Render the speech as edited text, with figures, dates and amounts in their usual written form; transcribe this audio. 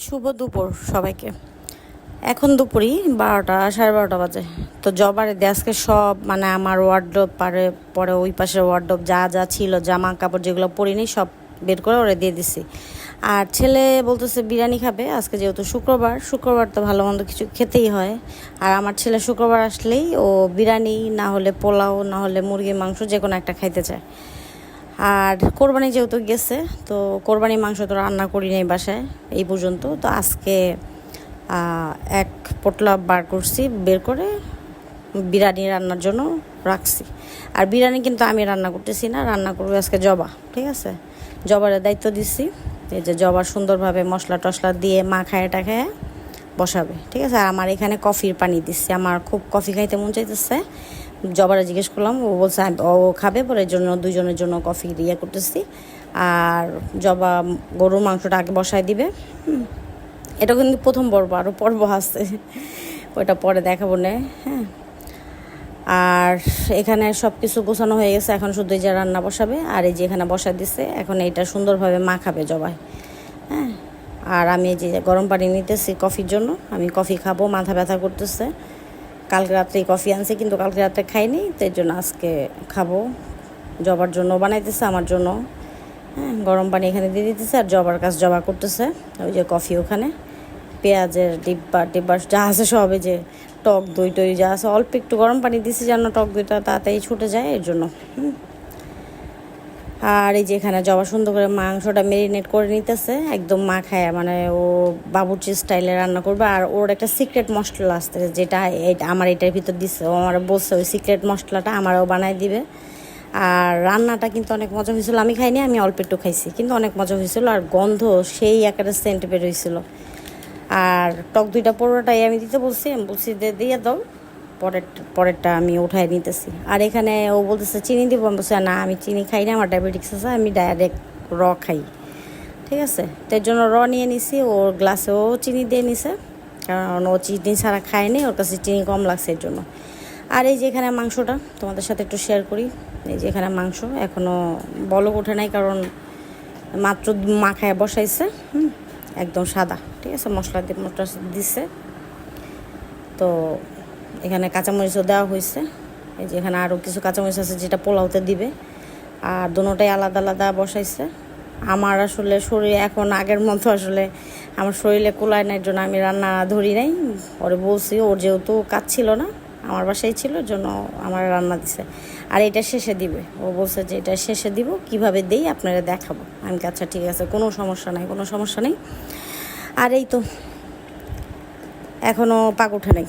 শুভ দুপুর সবাইকে। এখন দুপুরই 12টা 12:30 বাজে। তো জবারে দিয়ে আজকে সব মানে আমার ওয়ার্ডরোব পরে ওই পাশের ওয়ার্ডরোব যা যা ছিল জামা কাপড় যেগুলো পরিনি সব বের করে ওরে দিয়ে দিছি। আর ছেলে বলতেছে বিরিয়ানি খাবে আজকে, যেহেতু শুক্রবার তো ভালো মন্দ কিছু খেতেই হয়। আর আমার ছেলে শুক্রবার আসলেই ও বিরিয়ানি না হলে পোলাও না হলে মুরগির মাংস যে কোনো একটা খাইতে চায়। আর কোরবানি যেহেতু গেছে, তো কোরবানি মাংস তো রান্না করি নাই বাসায় এই পর্যন্ত। তো আজকে এক পোটলা বার করছি, বের করে বিরিয়ানি রান্নার জন্য রাখছি। আর বিরিয়ানি কিন্তু আমি রান্না করতেছি না, রান্না করবো আজকে জবা। ঠিক আছে, জবারের দায়িত্ব দিচ্ছি। এই যে জবা সুন্দরভাবে মশলা টশলা দিয়ে মাখায় টাখায় বসাবে। ঠিক আছে, আর আমার এখানে কফির পানি দিচ্ছি, আমার খুব কফি খাইতে মন চাইতেছে। জবারে জিজ্ঞেস করলাম, ও বলছে ও খাবে, পরে এর জন্য দুইজনের জন্য কফি ইয়ে করতেছি। আর জবা গরুর মাংসটা আগে বসায় দিবে। এটা কিন্তু প্রথম পর্ব, আরও পর্ব আছে, ওইটা পরে দেখাবো না। হ্যাঁ, আর এখানে সব কিছু গোছানো হয়ে গেছে, এখন শুধু এই যে রান্না বসাবে। আর এই যে এখানে বসায় দিচ্ছে, এখন এইটা সুন্দরভাবে মাখাবে জবাই। হ্যাঁ, আর আমি এই যে গরম পানি নিতেছি কফির জন্য, আমি কফি খাবো, মাথা ব্যথা করতেছে। কালকে রাত্রেই কফি আনছি, কিন্তু কালকে রাত্রে খাইনি, তো এর জন্য আজকে খাবো। জবার জন্য বানাইতেছে, আমার জন্য। হ্যাঁ, গরম পানি এখানে দিয়ে দিতেছে, আর জবার কাজ জবা করতেছে। ওই যে কফি ওখানে, পেঁয়াজের ডিব্বা যা আছে সব, এই যে টক দই টই যা আছে, অল্প একটু গরম পানি দিছি যেন টক দইটা তাড়াতাড়ি ছুটে যায় এর জন্য। আর এই যে এখানে জবা সুন্দর করে মাংসটা মেরিনেট করে নিতেছে, একদম মাখায়, মানে ও বাবুর্চি স্টাইলে রান্না করবে। আর ওর একটা সিক্রেট মশলা আসতে, যেটা আমার এটার ভিতর দিচ্ছে, ও আমার বলছে ওই সিক্রেট মশলাটা আমারও বানায় দিবে। আর রান্নাটা কিন্তু অনেক মজা হয়েছিল, আমি খাইনি, আমি অল্প একটু খাইছি, কিন্তু অনেক মজা হয়েছিল। আর গন্ধ সেই একটা সেন্ট বের হয়েছিল। আর টক দুইটা পুরোটাই আমি দিতে বলছি, আমি বলছি দিয়ে দাও, পরেরটা আমি উঠাই নিতেছি। আর এখানে ও বলতেছে চিনি দিব, আমি বলছি না আমি চিনি খাই না, আমার ডায়াবেটিক্স আছে, আমি ডাইরেক্ট খাই। ঠিক আছে, তো এর জন্য নিয়ে নিছি, ওর গ্লাসেও চিনি দিয়ে নিছে, কারণ ও চিনি ছাড়া খায়নি, ওর কাছে চিনি কম লাগছে এর জন্য। আর এই যে এখানে মাংসটা তোমাদের সাথে একটু শেয়ার করি। এই যে এখানে মাংস এখনও বলক ওঠে নাই, কারণ মাত্র মাখায় বসাইছে। একদম সাদা। ঠিক আছে, মশলা দিচ্ছে। তো এখানে কাঁচামরিচও দেওয়া হয়েছে। এই যে এখানে আরও কিছু কাঁচামরিচ আছে যেটা পোলাওতে দিবে। আর দুটোটাই আলাদা আলাদা বসাইছে। আমার আসলে শরীর এখন আগের মতো আসলে আমার শরীরে কুলায় নাই, জন্য আমি রান্না ধরি নাই। ওরে বলছি, ওর যেহেতু কাজ ছিল না, আমার বাসায় ছিল, জন্য আমার রান্না দিছে। আর এটা শেষে দিবে, ও বলছে যে এটা শেষে দিব, কিভাবে দেই আপনারা দেখাবো। আমি আচ্ছা ঠিক আছে, কোনো সমস্যা নেই। আর এই তো এখনও পাক ওঠে নাই।